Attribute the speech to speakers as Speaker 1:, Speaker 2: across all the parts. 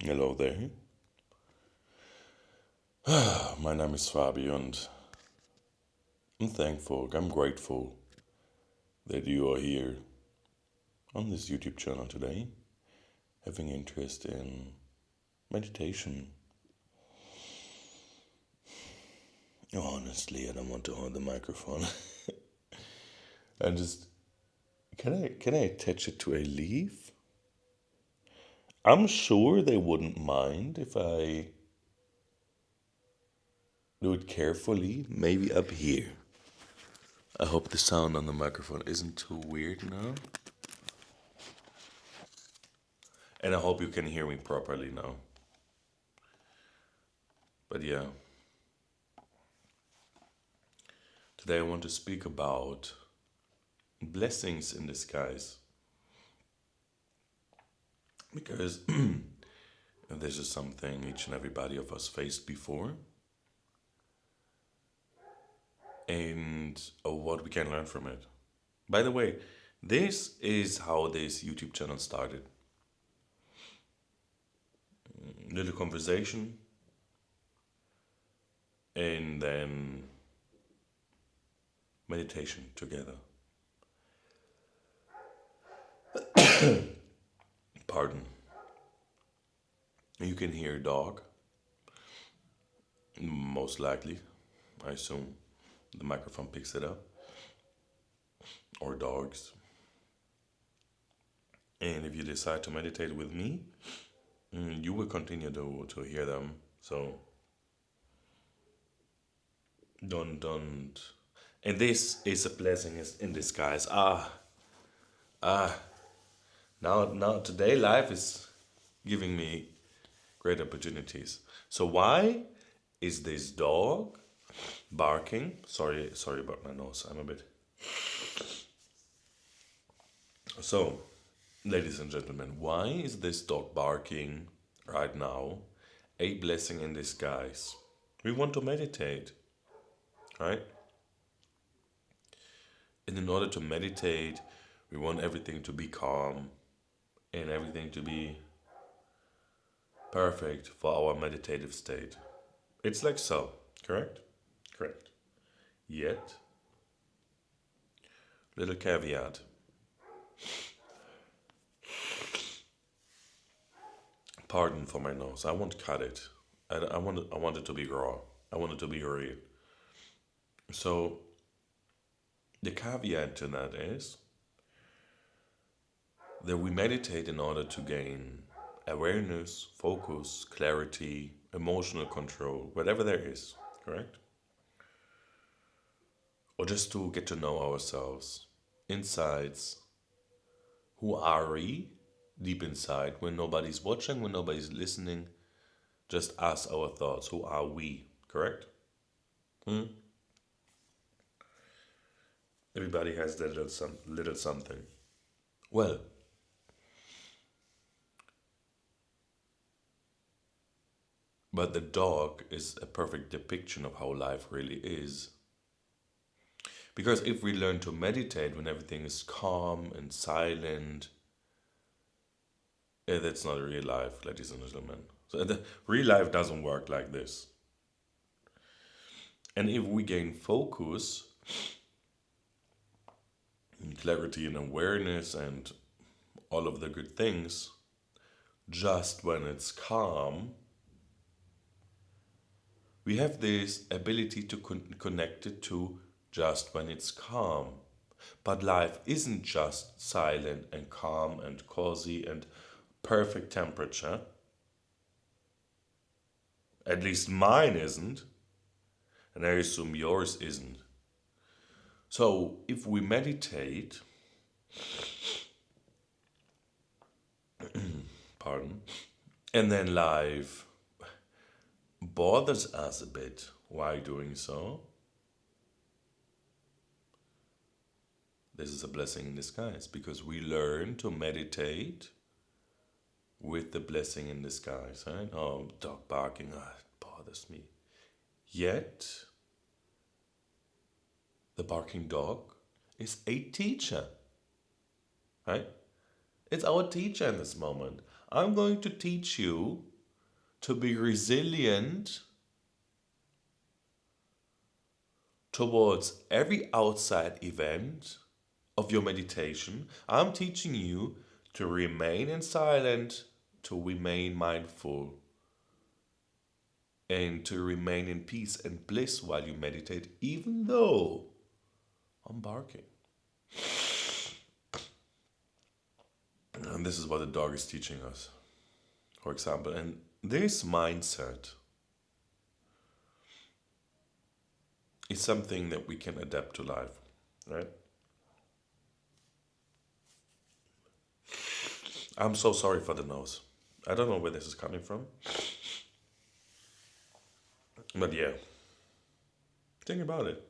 Speaker 1: Hello there. My name is Fabio, and I'm grateful that you are here on this YouTube channel today, having interest in meditation. Honestly, I don't want to hold the microphone. I just can I attach it to a leaf? I'm sure they wouldn't mind if I do it carefully, maybe up here. I hope the sound on the microphone isn't too weird now. And I hope you can hear me properly now. But yeah, today I want to speak about blessings in disguise. Because this is something each and everybody of us faced before. And what we can learn from it. By the way, this is how this YouTube channel started. Little conversation, and then meditation together. Pardon. You can hear a dog, most likely, I assume. The microphone picks it up. Or dogs. And if you decide to meditate with me, you will continue to hear them. So don't. And this is a blessing in disguise. Ah. Now today life is giving me great opportunities. So why is this dog barking? Sorry about my nose. I'm a bit. So, ladies and gentlemen, why is this dog barking right now a blessing in disguise? We want to meditate, right? And in order to meditate, we want everything to be calm and everything to be perfect for our meditative state. It's like so, correct? Correct. Yet, little caveat. Pardon for my nose. I won't cut it. I want it to be raw. I want it to be real. So the caveat to that is that we meditate in order to gain awareness, focus, clarity, emotional control, whatever there is, correct? Or just to get to know ourselves, insights. Who are we deep inside when nobody's watching, when nobody's listening? Just us, our thoughts. Who are we, correct? Everybody has that little something. Well, but the dog is a perfect depiction of how life really is. Because if we learn to meditate when everything is calm and silent, that's not real life, ladies and gentlemen. So the real life doesn't work like this. And if we gain focus, and clarity and awareness and all of the good things, just when it's calm, we have this ability to connect it to just when it's calm. But life isn't just silent and calm and cozy and perfect temperature. At least mine isn't, and I assume yours isn't. So if we meditate, pardon, and then life bothers us a bit while doing so, this is a blessing in disguise because we learn to meditate with the blessing in disguise. Right? Oh, dog barking, it bothers me. Yet, the barking dog is a teacher. Right? It's our teacher in this moment. I'm going to teach you to be resilient towards every outside event of your meditation. I'm teaching you to remain in silent, to remain mindful, and to remain in peace and bliss while you meditate, even though I'm barking. And this is what the dog is teaching us, for example. And this mindset is something that we can adapt to life, right? I'm so sorry for the nose. I don't know where this is coming from. But yeah, think about it.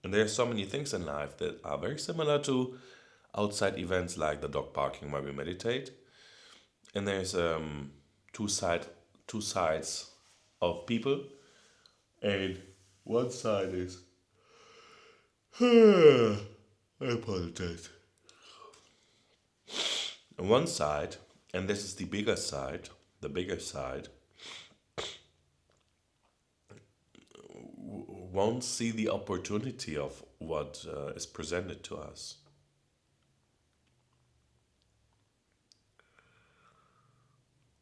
Speaker 1: And there's so many things in life that are very similar to outside events like the dog barking while we meditate. And there's two side two sides of people. And one side is I apologize. And one side, and this is the bigger side, won't see the opportunity of what is presented to us.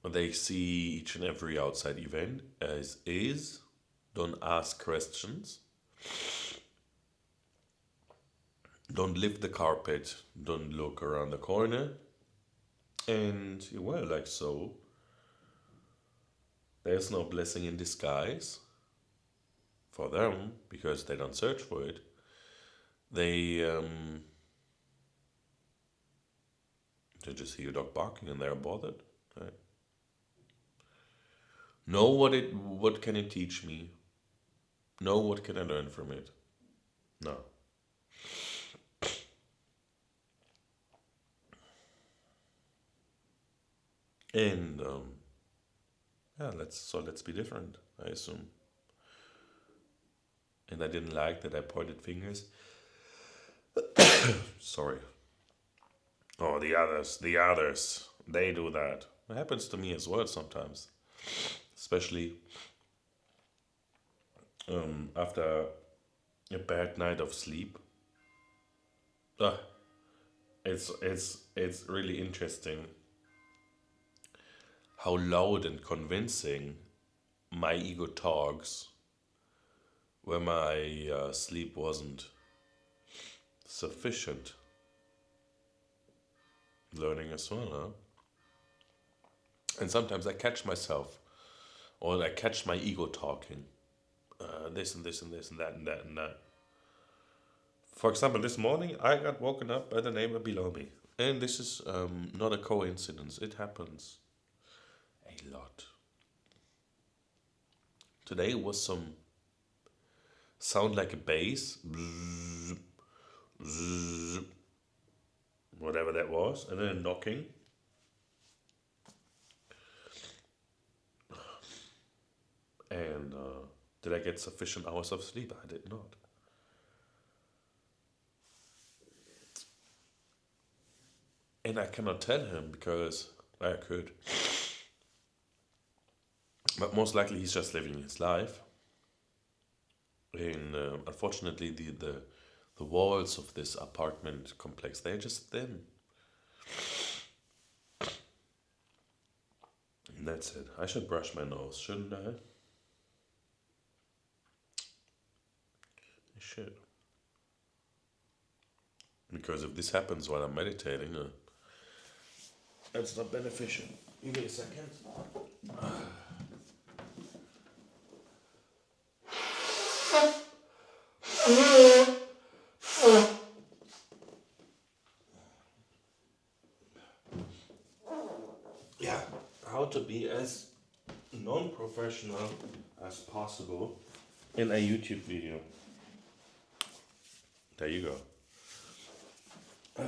Speaker 1: They see each and every outside event as is, don't ask questions, don't lift the carpet, don't look around the corner, and well, like so, there's no blessing in disguise for them because they don't search for it. They just hear a dog barking and they're bothered. Right? Know what can it teach me? Know what can I learn from it? No. And yeah, let's be different, I assume. And I didn't like that I pointed fingers. Sorry. Oh, the others, they do that. It happens to me as well sometimes, especially after a bad night of sleep. Uh, it's really interesting how loud and convincing my ego talks when my sleep wasn't sufficient. Learning as well, huh? And sometimes I catch myself, or I catch my ego talking, this and this and this and that and that and that. For example, this morning I got woken up by the neighbor below me, and this is not a coincidence. It happens a lot. Today was some sound like a bass, bzzz, bzzz, whatever that was, and then a knocking. And did I get sufficient hours of sleep? I did not. And I cannot tell him because I could. But most likely he's just living his life. And unfortunately, the walls of this apartment complex, they're just thin. And that's it. I should brush my nose, shouldn't I? I should. Because if this happens while I'm meditating, that's not beneficial. Give me a second. Yeah, how to be as non-professional as possible in a YouTube video. There you go.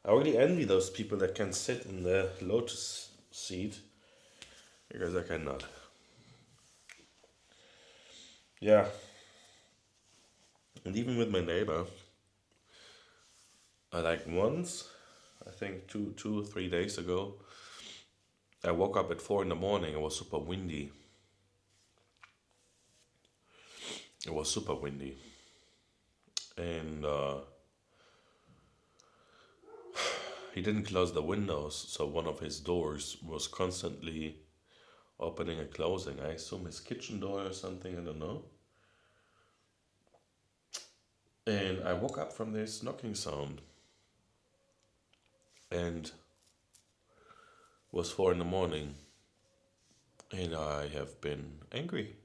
Speaker 1: I really envy those people that can sit in the lotus seat because I cannot. Yeah. And even with my neighbor, I like once, I think two or 3 days ago, I woke up at 4 in the morning. It was super windy. It was super windy. And he didn't close the windows, so one of his doors was constantly opening and closing. I assume his kitchen door or something, I don't know. And I woke up from this knocking sound and was 4 in the morning, and I have been angry.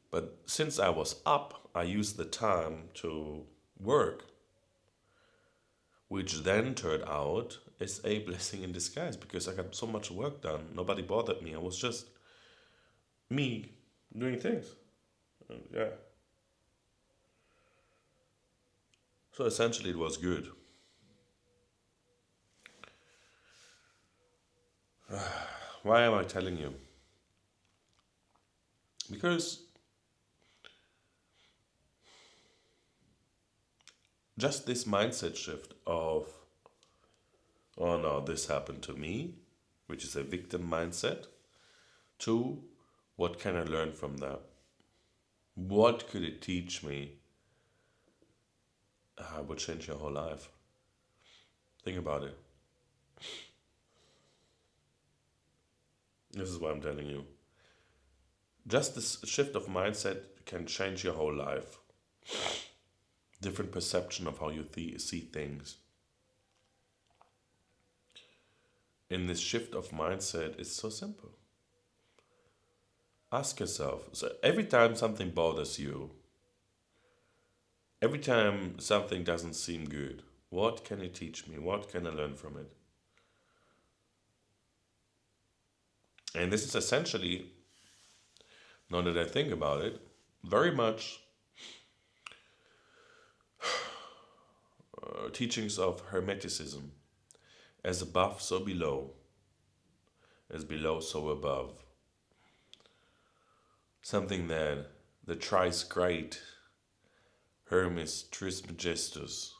Speaker 1: But since I was up, I used the time to work, which then turned out as a blessing in disguise because I got so much work done. Nobody bothered me. I was just me doing things. And yeah. So essentially, it was good. Why am I telling you? Because just this mindset shift of, oh no, this happened to me, which is a victim mindset, to what can I learn from that? What could it teach me? Would change your whole life. Think about it. This is what I'm telling you. Just this shift of mindset can change your whole life. Different perception of how you see things. In this shift of mindset, it's so simple. Ask yourself, so every time something bothers you, every time something doesn't seem good, what can it teach me? What can I learn from it? And this is essentially, now that I think about it, very much teachings of Hermeticism. As above, so below. As below, so above. Something that the thrice great Hermes Trismegistus,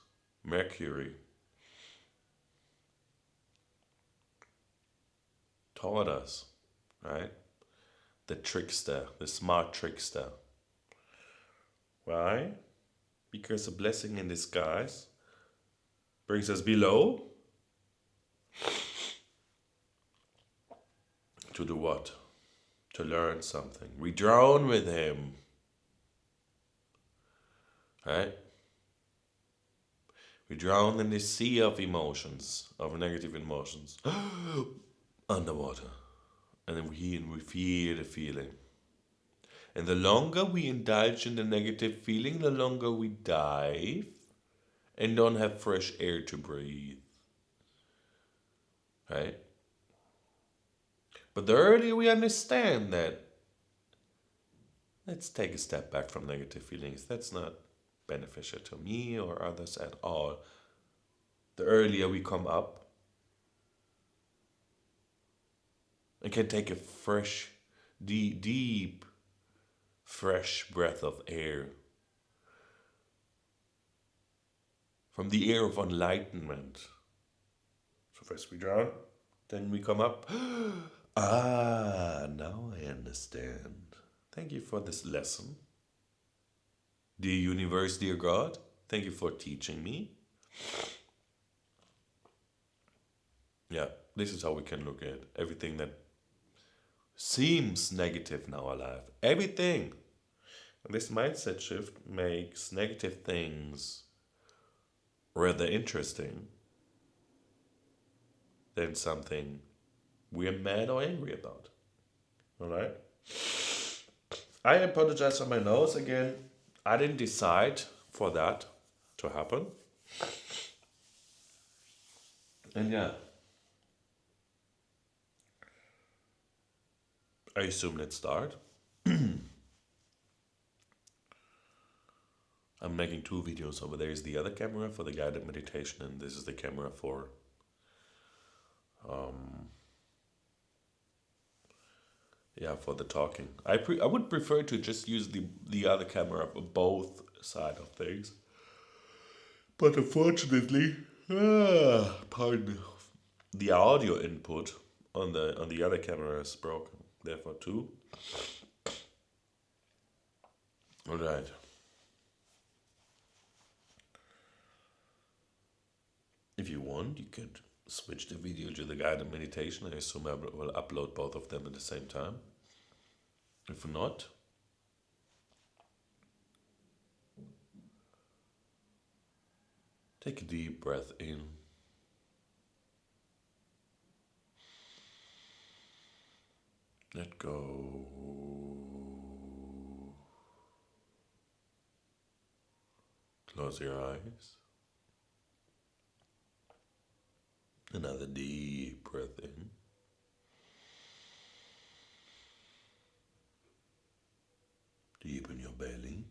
Speaker 1: Mercury, taught us, right? The trickster, the smart trickster. Why? Because a blessing in disguise brings us below to do what? To learn something. We drown with him. Right? We drown in this sea of emotions, of negative emotions, underwater. And then we feel the feeling. And the longer we indulge in the negative feeling, the longer we dive and don't have fresh air to breathe. Right? But the earlier we understand that, let's take a step back from negative feelings. That's not beneficial to me or others at all. The earlier we come up and can take a fresh, deep, fresh breath of air from the air of enlightenment. So first we drown, then we come up. Now I understand. Thank you for this lesson. Dear universe, dear God, thank you for teaching me. Yeah, this is how we can look at everything that seems negative in our life. Everything. And this mindset shift makes negative things rather interesting than something we're mad or angry about. Alright? I apologize for my nose again. I didn't decide for that to happen. And yeah. I assume let's start. I'm making two videos. Over there is the other camera for the guided meditation, and this is the camera for for the talking. I would prefer to just use the other camera for both side of things, but unfortunately, pardon, the audio input on the other camera is broken. Therefore, two. All right. If you want, you could switch the video to the guided meditation. I assume I will upload both of them at the same time. If not, take a deep breath in. Let go. Close your eyes. Another deep breath in. Deepen your belly.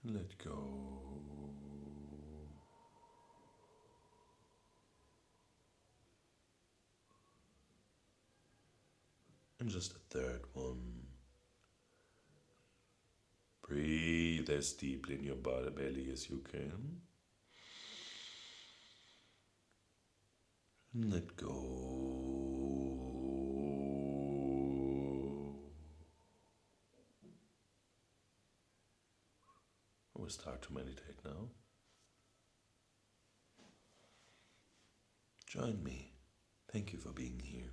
Speaker 1: And let go. And just a third one. Breathe as deeply in your belly as you can. And let go. We'll start to meditate now. Join me. Thank you for being here.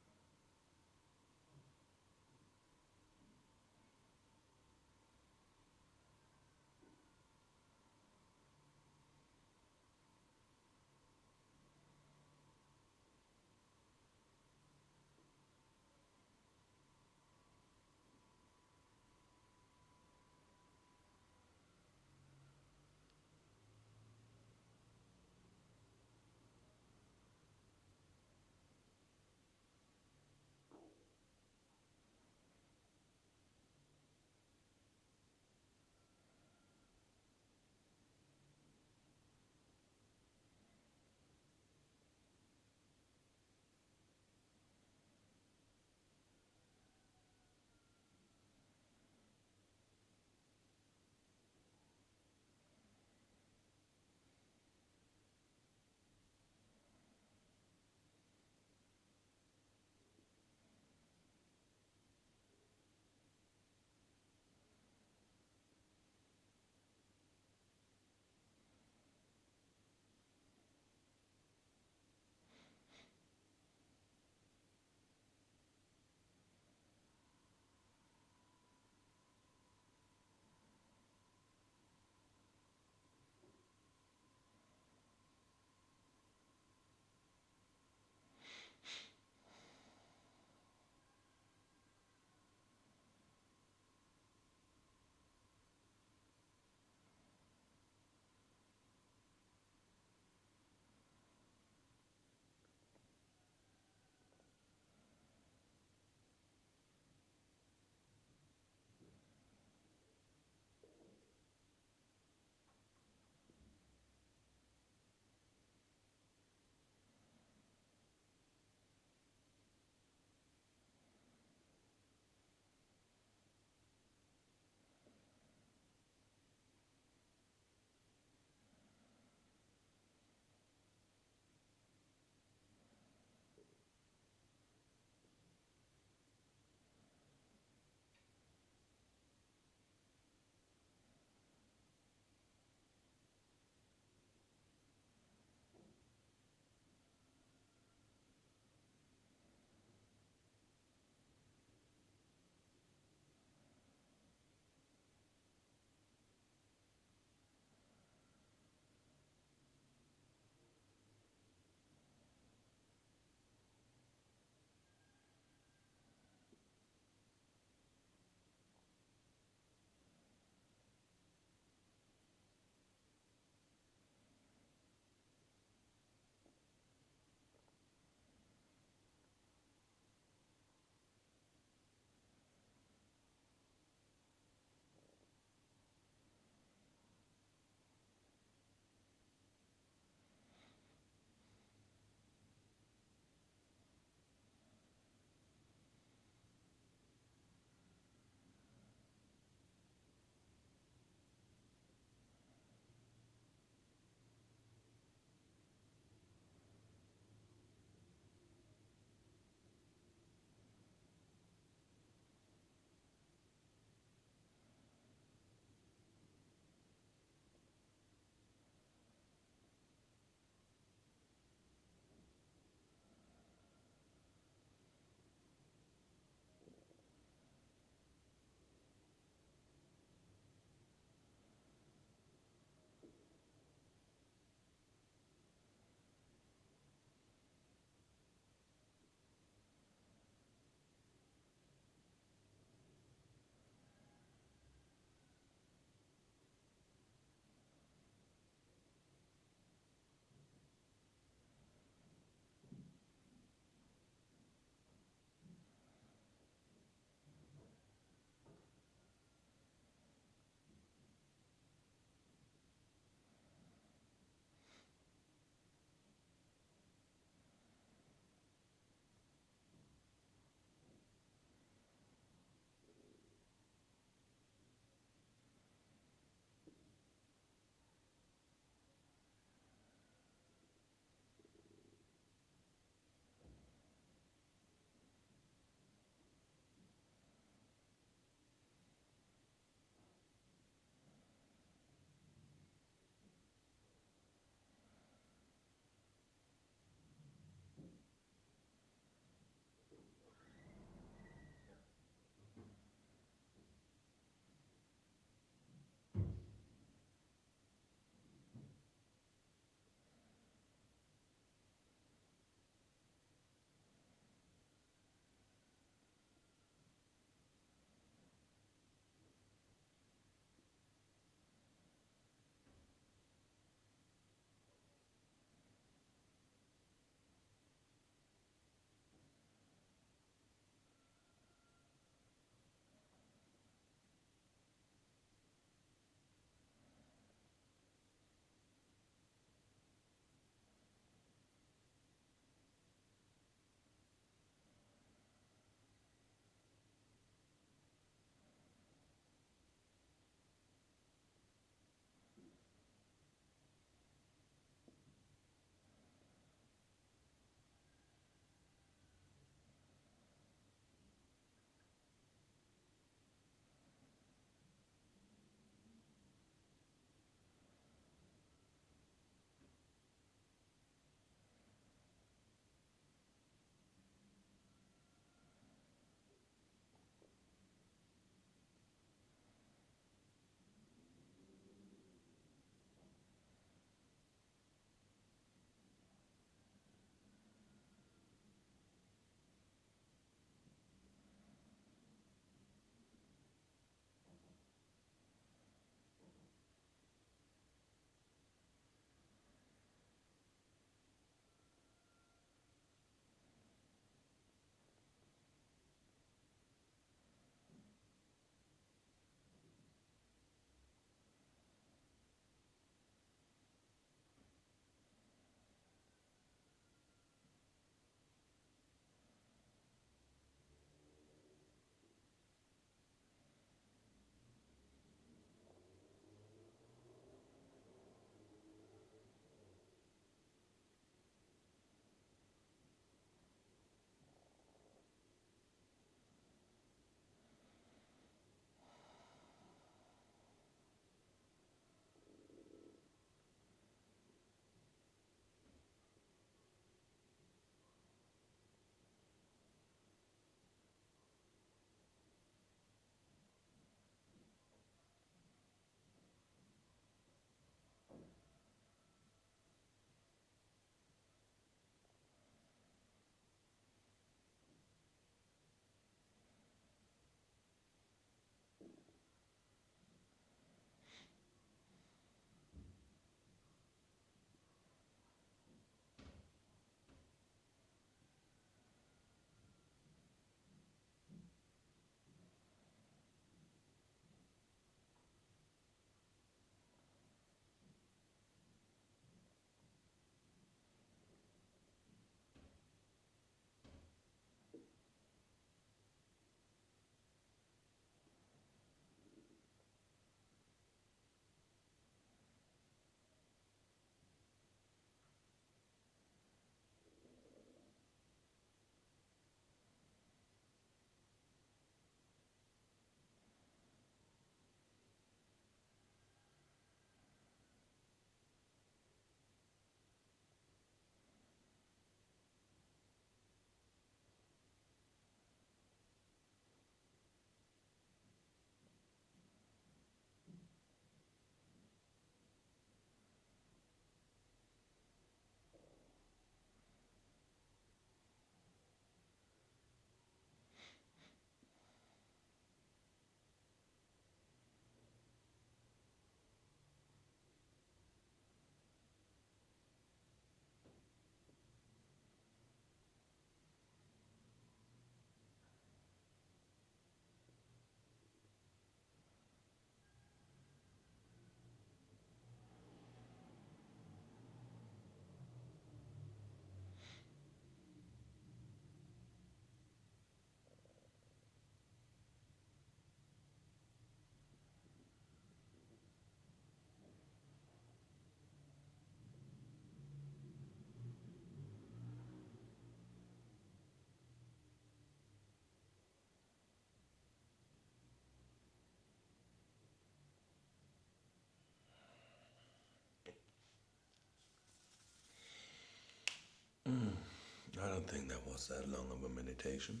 Speaker 1: don't think that was that long of a meditation,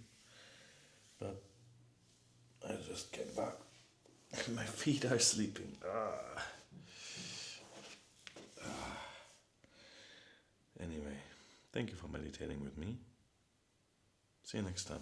Speaker 1: but I just came back and my feet are sleeping. Anyway, thank you for meditating with me. See you next time.